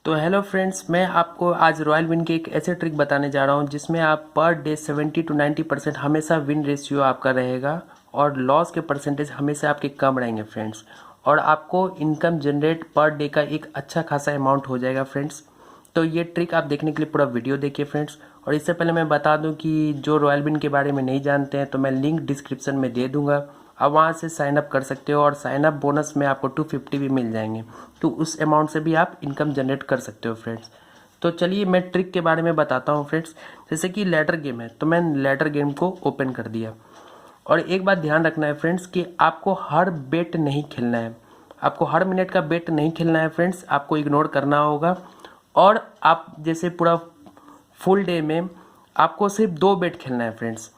तो hello friends, मैं आपको आज रॉयल विन की एक ऐसे ट्रिक बताने जा रहा हूं जिसमें आप पर डे 70 to 90% हमेशा विन रेशियो आपका रहेगा और लॉस के परसेंटेज हमेशा आपके कम रहेंगे फ्रेंड्स। और आपको इनकम जनरेट पर डे का एक अच्छा खासा अमाउंट हो जाएगा फ्रेंड्स। तो ये ट्रिक आप देखने के लिए पूरा वीडियो देखिए फ्रेंड्स। और इससे पहले मैं बता दूं कि जो रॉयल विन के बारे में नहीं जानते हैं तो मैं लिंक डिस्क्रिप्शन में दे दूंगा, आप वहाँ से साइन अप कर सकते हो और साइन अप बोनस में आपको 250 भी मिल जाएंगे। तो उस अमाउंट से भी आप इनकम जनरेट कर सकते हो फ्रेंड्स। तो चलिए मैं ट्रिक के बारे में बताता हूँ फ्रेंड्स। जैसे कि लैडर गेम है तो मैं लैडर गेम को ओपन कर दिया। और एक बात ध्यान रखना है फ्रेंड्स कि आपको हर बेट नहीं खेलना है, आपको हर मिनट का बेट नहीं खेलना है फ्रेंड्स, आपको इग्नोर करना होगा। और आप जैसे पूरा फुल डे में आपको सिर्फ 2 बेट खेलना है फ्रेंड्स,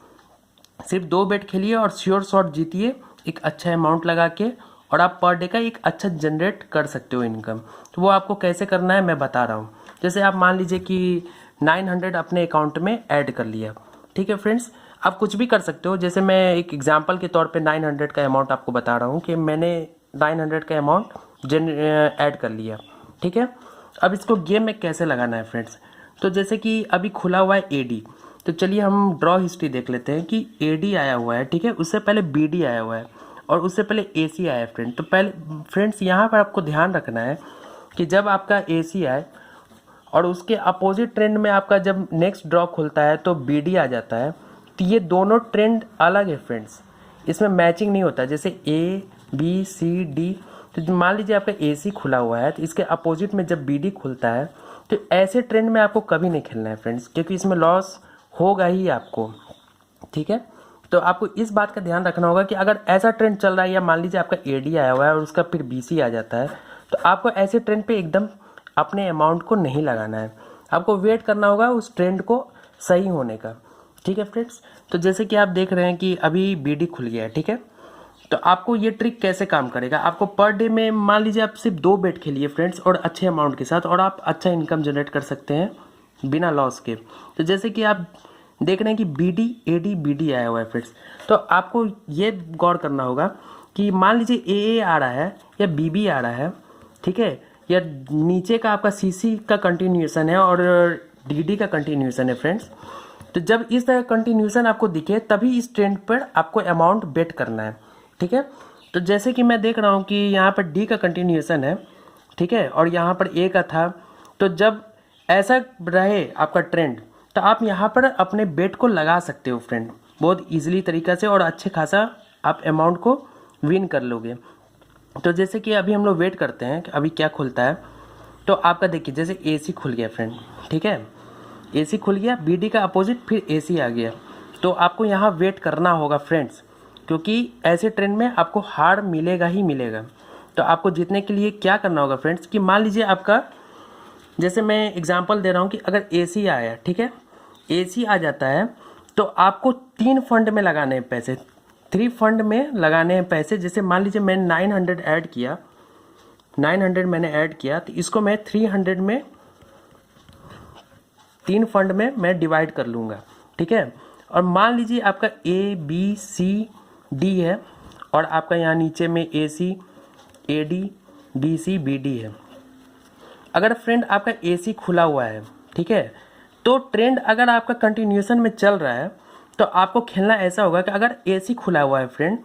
सिर्फ 2 बेट खेलिए और श्योर शॉट जीतिए एक अच्छा अमाउंट लगा के, और आप पर डे का एक अच्छा जनरेट कर सकते हो इनकम। तो वो आपको कैसे करना है मैं बता रहा हूँ। जैसे आप मान लीजिए कि 900 अपने अकाउंट में ऐड कर लिया, ठीक है फ्रेंड्स। आप कुछ भी कर सकते हो, जैसे मैं एक एग्जांपल के तौर पे 900 का अमाउंट आपको बता रहा हूँ कि मैंने 900 का अमाउंट ऐड कर लिया, ठीक है। अब इसको गेम में कैसे लगाना है फ्रेंड्स, तो जैसे कि अभी खुला हुआ है एडी, तो चलिए हम ड्रॉ हिस्ट्री देख लेते हैं कि एडी आया हुआ है, ठीक है। उससे पहले बीडी आया हुआ है और उससे पहले एसी आया है फ्रेंड। तो पहले फ्रेंड्स यहाँ पर आपको ध्यान रखना है कि जब आपका एसी आए और उसके अपोजिट ट्रेंड में आपका जब नेक्स्ट ड्रॉ खुलता है तो बीडी आ जाता है, तो ये दोनों ट्रेंड अलग है फ्रेंड्स, इसमें मैचिंग नहीं होता। जैसे ए बी सी डी, तो मान लीजिए आपका एसी खुला हुआ है तो इसके अपोजिट में जब बीडी खुलता है तो ऐसे ट्रेंड में आपको कभी नहीं खेलना है फ्रेंड्स, क्योंकि इसमें लॉस होगा ही आपको, ठीक है। तो आपको इस बात का ध्यान रखना होगा कि अगर ऐसा ट्रेंड चल रहा है या मान लीजिए आपका एडी आया हुआ है और उसका फिर बीसी आ जाता है, तो आपको ऐसे ट्रेंड पे एकदम अपने अमाउंट को नहीं लगाना है, आपको वेट करना होगा उस ट्रेंड को सही होने का, ठीक है फ्रेंड्स। तो जैसे कि आप देख रहे हैं कि अभी बीडी खुल गया है, ठीक है। तो आपको ये ट्रिक कैसे काम करेगा, आपको पर डे में मान लीजिए आप सिर्फ 2 बेट खेलिए फ्रेंड्स और अच्छे अमाउंट के साथ, और आप अच्छा इनकम जनरेट कर सकते हैं बिना लॉस के। तो जैसे कि आप देख रहे हैं कि B D A D B D आया हुआ है फ्रेंड्स, तो आपको ये गौर करना होगा कि मान लीजिए ए आ रहा है या बी बी आ रहा है, ठीक है, या नीचे का आपका सी सी का कंटिन्यूएशन है और डी डी का कंटिन्यूएशन है फ्रेंड्स। तो जब इस तरह कंटिन्यूएशन आपको दिखे तभी इस ट्रेंड पर आपको अमाउंट बेट करना है, ठीक है। तो जैसे कि मैं देख रहा हूँ कि यहाँ पर डी का कंटिन्यूएशन है, ठीक है, और यहाँ पर ए का था। तो जब ऐसा रहे आपका ट्रेंड तो आप यहाँ पर अपने बेट को लगा सकते हो फ्रेंड, बहुत इजीली तरीका से, और अच्छे खासा आप अमाउंट को विन कर लोगे। तो जैसे कि अभी हम लोग वेट करते हैं कि अभी क्या खुलता है। तो आपका देखिए जैसे एसी खुल गया फ्रेंड, ठीक है, एसी खुल गया, बीडी का अपोजिट फिर एसी आ गया। तो आपको यहाँ वेट करना होगा फ्रेंड्स, क्योंकि ऐसे ट्रेंड में आपको हार मिलेगा ही मिलेगा। तो आपको जीतने के लिए क्या करना होगा फ्रेंड्स कि मान लीजिए आपका, जैसे मैं एग्जांपल दे रहा हूँ कि अगर एसी आया, ठीक है, एसी आ जाता है तो आपको 3 फंड में लगाने हैं पैसे, 3 फंड में लगाने हैं पैसे। जैसे मान लीजिए मैंने 900 ऐड किया, 900 मैंने ऐड किया, तो इसको मैं 300 में 3 फंड में मैं डिवाइड कर लूँगा, ठीक है। और मान लीजिए आपका ए बी सी डी है और आपका यहाँ नीचे में A C A D B C B D है। अगर फ्रेंड आपका एसी खुला हुआ है, ठीक है, तो ट्रेंड अगर आपका कंटिन्यूएशन में चल रहा है तो आपको खेलना ऐसा होगा कि अगर एसी खुला हुआ है फ्रेंड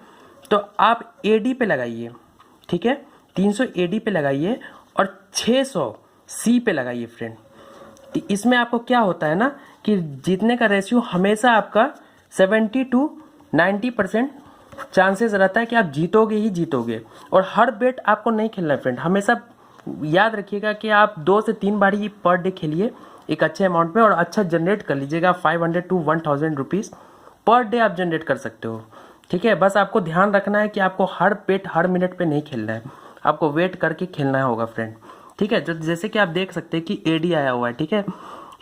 तो आप एडी पे लगाइए, ठीक है, 300 एडी पे लगाइए और 600 सी पे लगाइए फ्रेंड। तो इसमें आपको क्या होता है ना कि जीतने का रेशियो हमेशा आपका 70 to 90% चांसेस रहता है कि आप जीतोगे ही जीतोगे। और हर बेट आपको नहीं खेलना है फ्रेंड, हमेशा याद रखिएगा कि आप 2 से 3 बार ही पर डे खेलिए एक अच्छे अमाउंट में और अच्छा जनरेट कर लीजिएगा। 500 to 1000 रुपीज़ पर डे आप जनरेट कर सकते हो, ठीक है। बस आपको ध्यान रखना है कि आपको हर बेट हर मिनट पे नहीं खेलना है, आपको वेट करके खेलना होगा फ्रेंड, ठीक है। जो जैसे कि आप देख सकते हैं कि एडी आया हुआ है, ठीक है,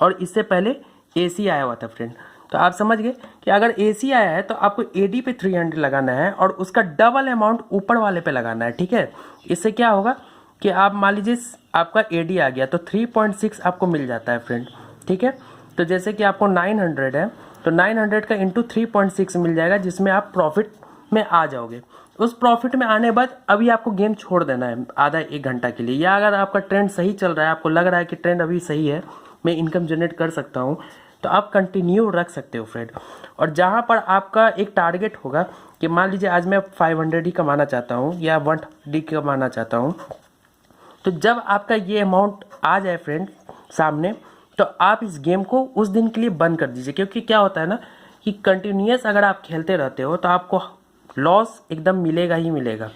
और इससे पहले एसी आया हुआ था फ्रेंड। तो आप समझ गए कि अगर एसी आया है तो आपको एडी पे 300 लगाना है और उसका डबल अमाउंट ऊपर वाले पे लगाना है, ठीक है। इससे क्या होगा कि आप मान लीजिए आपका एडी आ गया तो 3.6 आपको मिल जाता है फ्रेंड, ठीक है। तो जैसे कि आपको 900 है तो 900 का इंटू 3.6 मिल जाएगा, जिसमें आप प्रॉफिट में आ जाओगे। उस प्रॉफिट में आने बाद अभी आपको गेम छोड़ देना है आधा 1 घंटा के लिए, या अगर आपका ट्रेंड सही चल रहा है, आपको लग रहा है कि ट्रेंड अभी सही है, मैं इनकम जनरेट कर सकता हूँ, तो आप कंटिन्यू रख सकते हो फ्रेंड। और जहाँ पर आपका एक टारगेट होगा कि मान लीजिए आज मैं 500 ही कमाना चाहता हूँ या 150 कमाना चाहता हूँ, तो जब आपका ये अमाउंट आ जाए फ्रेंड सामने, तो आप इस गेम को उस दिन के लिए बंद कर दीजिए। क्योंकि क्या होता है ना कि कंटिन्यूस अगर आप खेलते रहते हो तो आपको लॉस एकदम मिलेगा ही मिलेगा।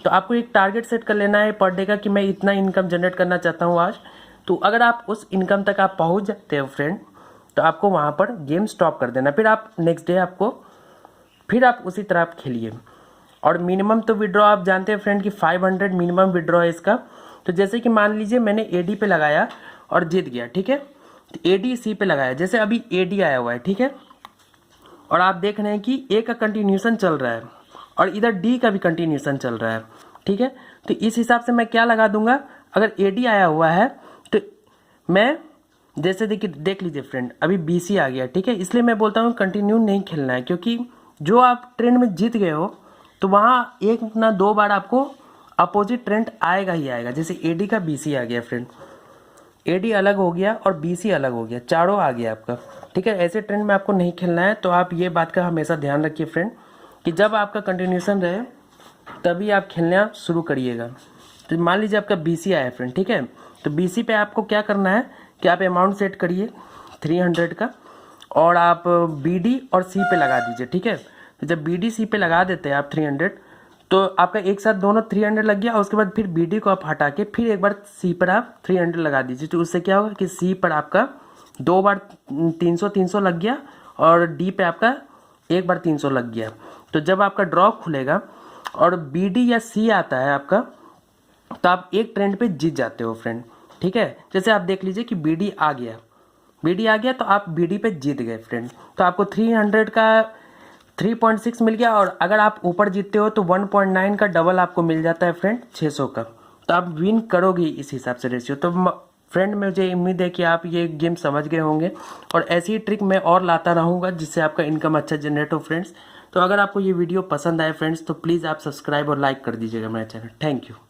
तो आपको एक टारगेट सेट कर लेना है पर डे का कि मैं इतना इनकम जनरेट करना चाहता हूँ आज। तो अगर आप उस इनकम तक आप पहुँच जाते हो फ्रेंड, तो आपको वहाँ पर गेम स्टॉप कर देना। फिर आप नेक्स्ट डे फिर आप उसी तरह आप खेलिए। और मिनिमम तो विड्रॉ आप जानते हैं फ्रेंड कि 500 मिनिमम विड्रॉ है इसका। तो जैसे कि मान लीजिए मैंने एडी पे लगाया और जीत गया, ठीक है, तो एडी सी पे लगाया, जैसे अभी एडी आया हुआ है, ठीक है, और आप देख रहे हैं कि ए का कंटिन्यूशन चल रहा है और इधर डी का भी कंटिन्यूशन चल रहा है, ठीक है। तो इस हिसाब से मैं क्या लगा दूंगा, अगर एडी आया हुआ है तो मैं जैसे देख लीजिए फ्रेंड अभी बीसी आ गया, ठीक है। इसलिए मैं बोलता हूँ कंटिन्यू नहीं खेलना है, क्योंकि जो आप ट्रेंड में जीत गए हो तो वहाँ 1 ना 2 बार आपको अपोजिट ट्रेंड आएगा ही आएगा। जैसे एडी का बीसी आ गया फ्रेंड, एडी अलग हो गया और बीसी अलग हो गया, चारों आ गया आपका, ठीक है। ऐसे ट्रेंड में आपको नहीं खेलना है। तो आप ये बात का हमेशा ध्यान रखिए फ्रेंड कि जब आपका कंटिन्यूशन रहे तभी आप खेलना शुरू करिएगा। तो मान लीजिए आपका बीसी आया फ्रेंड, ठीक है, तो बीसी पे आपको क्या करना है कि आप अमाउंट सेट करिए 300 का और आप बीडी और सी पे लगा दीजिए, ठीक है। तो जब बीडी सी पे लगा देते हैं आप 300, तो आपका एक साथ दोनों 300 लग गया। और उसके बाद फिर बीडी को आप हटा के फिर एक बार सी पर आप 300 लगा दीजिए। तो उससे क्या होगा कि सी पर आपका 2 बार 300 लग गया और डी पे आपका 1 बार 300 लग गया। तो जब आपका ड्रॉ खुलेगा और बीडी या सी आता है आपका, तो आप एक ट्रेंड पे जीत जाते हो फ्रेंड, ठीक है। जैसे आप देख लीजिए कि बीडी आ गया तो आप बीडी पे जीत गए फ्रेंड। तो आपको 300 का 3.6 मिल गया, और अगर आप ऊपर जीतते हो तो 1.9 का डबल आपको मिल जाता है फ्रेंड 600 का। तो आप विन करोगे इस हिसाब से रेशियो। तो फ्रेंड मुझे उम्मीद है कि आप ये गेम समझ गए होंगे और ऐसी ही ट्रिक मैं और लाता रहूँगा जिससे आपका इनकम अच्छा जनरेट हो फ्रेंड्स। तो अगर आपको ये वीडियो पसंद आए फ्रेंड्स तो प्लीज़ आप सब्सक्राइब और लाइक कर दीजिएगा मेरे चैनल। Thank you.